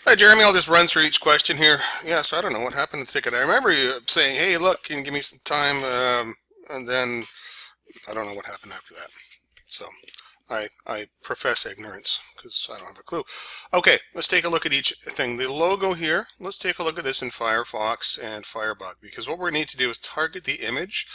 Hi, Jeremy. I'll just run through each question here. Yeah, so I don't know what happened to the ticket. I remember you saying, "Hey, look, can you give me some time?" And then I don't know what happened after that. So I profess ignorance because I don't have a clue. Okay, let's take a look at each thing. The logo here. Let's take a look at this in Firefox and Firebug because what we need to do is target the image.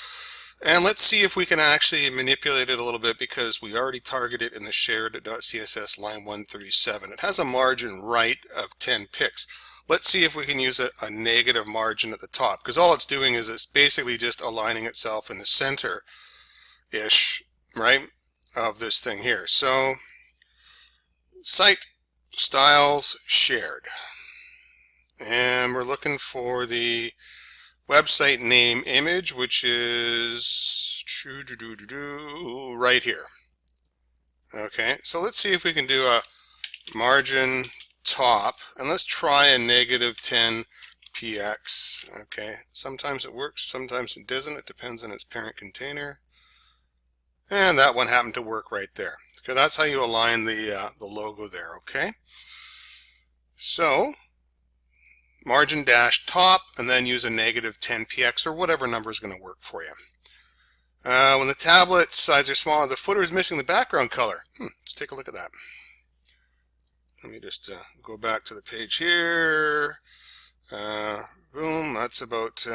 And let's see if we can actually manipulate it a little bit because we already targeted in the shared.css line 137. It has a margin right of 10 pixels. Let's see if we can use a negative margin at the top because all it's doing is it's basically just aligning itself in the center-ish, right, of this thing here. So, site styles shared. And we're looking for the website name image, which is right here. Okay, so let's see if we can do a margin top, and let's try a negative 10 px. Okay, sometimes it works, sometimes it doesn't. It depends on its parent container. And that one happened to work right there. Okay, that's how you align the logo there. Okay, so margin dash top, and then use a negative 10 px or whatever number is going to work for you. When the tablet size are smaller, the footer is missing the background color. Let's take a look at that. Let me just go back to the page here. Boom, that's about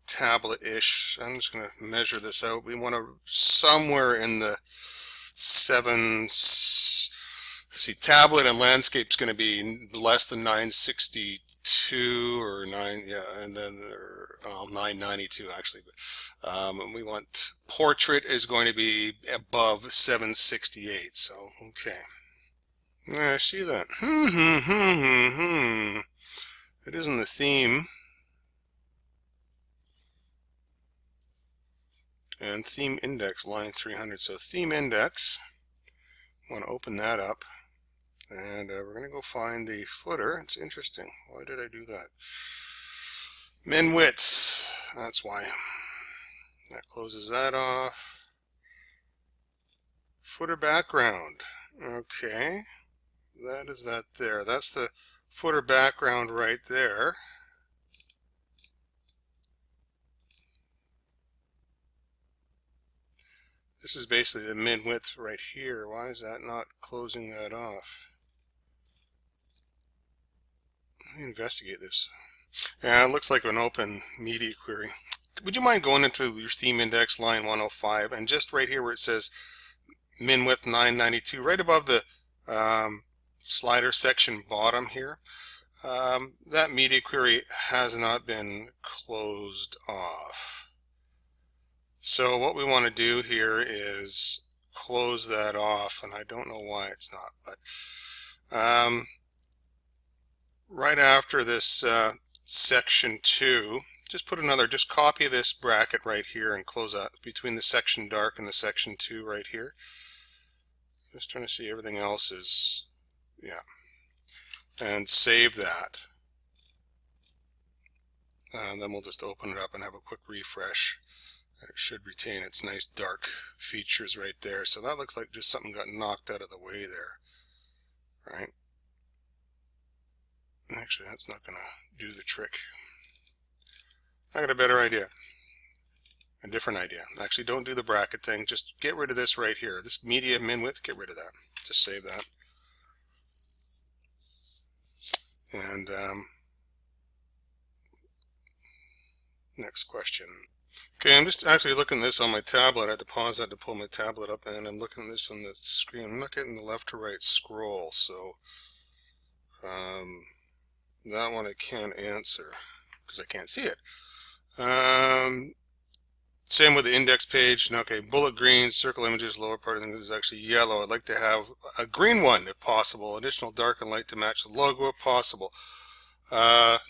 tablet-ish. I'm just going to measure this out. We want to somewhere in the 7. See, tablet and landscape is going to be less than 962 or 9, yeah, and then 992 actually. But we want portrait is going to be above 768. So okay, I see that. It isn't the theme. And theme index line 300. So theme index. I want to open that up. And we're going to go find the footer. It's interesting. Why did I do that? Min width. That's why. That closes that off. Footer background. Okay. That is that there. That's the footer background right there. This is basically the min width right here. Why is that not closing that off? Let me investigate this. Yeah, it looks like an open media query. Would you mind going into your theme index line 105 and just right here where it says min width 992, right above the slider section bottom here, that media query has not been closed off. So what we want to do here is close that off, and I don't know why it's not, but right after this section 2, just copy this bracket right here and close out between the section dark and the section 2 right here. Just trying to see everything else is, yeah, and save that. And then we'll just open it up and have a quick refresh. And it should retain its nice dark features right there. So that looks like just something got knocked out of the way there, right? Actually, that's not going to do the trick. I got a better idea. A different idea. Actually, don't do the bracket thing. Just get rid of this right here. This media min width, get rid of that. Just save that. And next question. Okay, I'm just actually looking at this on my tablet. I had to pause that to pull my tablet up, and I'm looking at this on the screen. I'm not getting the left to right scroll, so that one I can't answer because I can't see it. Same with the index page. Okay, bullet green, circle images, lower part of the thing is actually yellow. I'd like to have a green one if possible. Additional dark and light to match the logo if possible.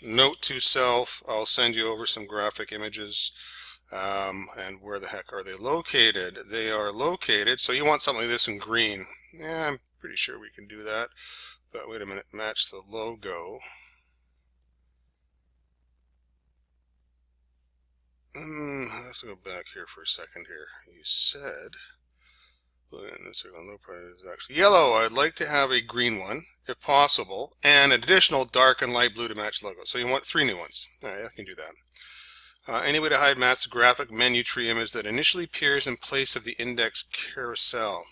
Note to self, I'll send you over some graphic images. And where the heck are they located? They are located, so you want something like this in green. Yeah, I'm pretty sure we can do that. But wait a minute, match the logo. Let's go back here for a second here. You said No priority is actually yellow. I'd like to have a green one, if possible, and an additional dark and light blue to match logo. So you want 3 new ones. All right, I can do that. Any way to hide mask the graphic menu tree image that initially appears in place of the index carousel.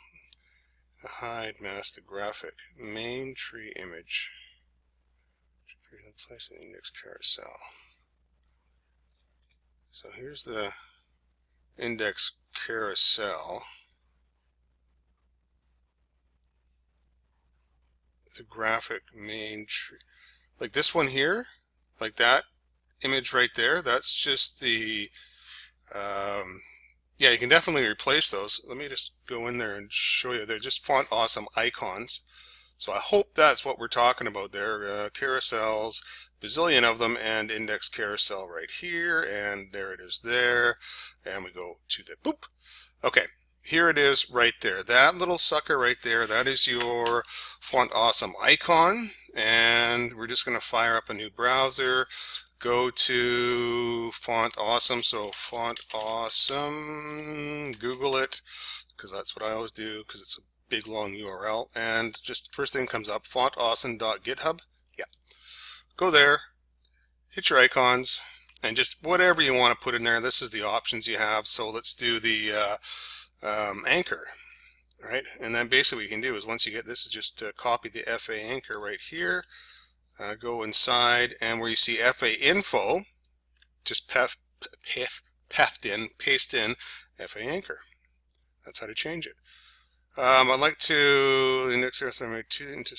Hide mask the graphic main tree image in place of the index carousel. So here's the index carousel. The graphic main tree, like this one here, like that image right there, that's just the yeah, you can definitely replace those. Let me just go in there and show you. They're just Font Awesome icons. So I hope that's what we're talking about there. Carousels, bazillion of them, and index carousel right here, and there it is there. And we go to the boop. Okay, here it is right there. That little sucker right there, that is your Font Awesome icon. And we're just going to fire up a new browser. Go to Font Awesome. So Font Awesome, Google it, because that's what I always do, because it's a big long URL. And just first thing comes up, fontawesome.github. Yeah, go there, hit your icons, and just whatever you want to put in there. This is the options you have. So let's do the anchor, right? And then basically what you can do is once you get this, is just copy the FA anchor right here. Go inside, and where you see FA info, just paste in FA anchor. That's how to change it. I'd like to index here, so into.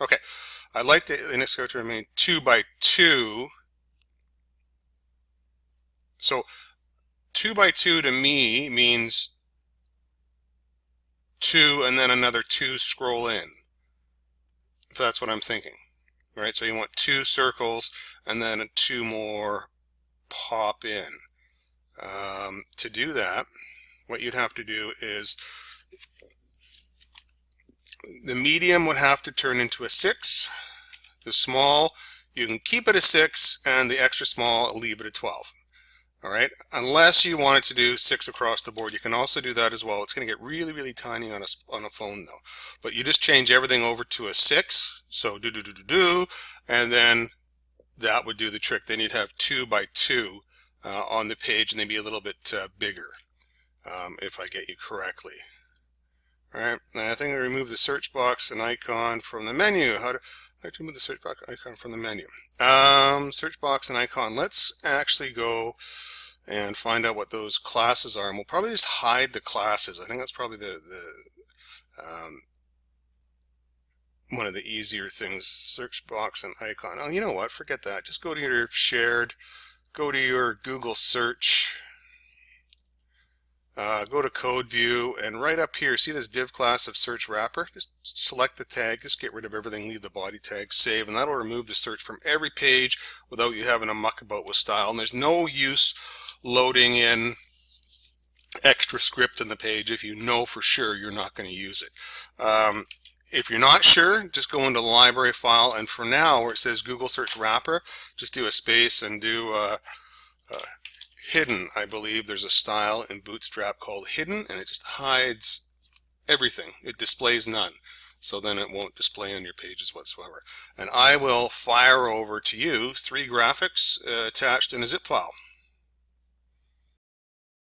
Okay, I'd like the index character to remain 2 by 2. So 2 by 2 to me means 2 and then another 2 scroll in. If that's what I'm thinking, right? So you want 2 circles and then 2 more pop in. To do that, what you'd have to do is the medium would have to turn into a 6. The small, you can keep it a 6, and the extra small, leave it a 12. All right, unless you wanted to do 6 across the board, you can also do that as well. It's going to get really, really tiny on a phone though. But you just change everything over to a 6. So do, and then that would do the trick. Then you'd have 2 by 2 on the page, and they'd be a little bit bigger, if I get you correctly. All right, and I think I remove the search box and icon from the menu. How do I like to remove the search box icon from the menu? Search box and icon. Let's actually go and find out what those classes are, and we'll probably just hide the classes. I think that's probably the one of the easier things. Search box and icon. Oh, you know what? Forget that. Just go to your shared. Go to your Google search. Go to code view, and right up here, see this div class of search wrapper? Just select the tag, just get rid of everything, leave the body tag, save, and that'll remove the search from every page without you having a muck about with style. And there's no use loading in extra script in the page if you know for sure you're not going to use it. If you're not sure, just go into the library file, and for now, where it says Google search wrapper, just do a space and do hidden. I believe there's a style in Bootstrap called hidden, and it just hides everything. It displays none. So then it won't display on your pages whatsoever. And I will fire over to you 3 graphics attached in a zip file.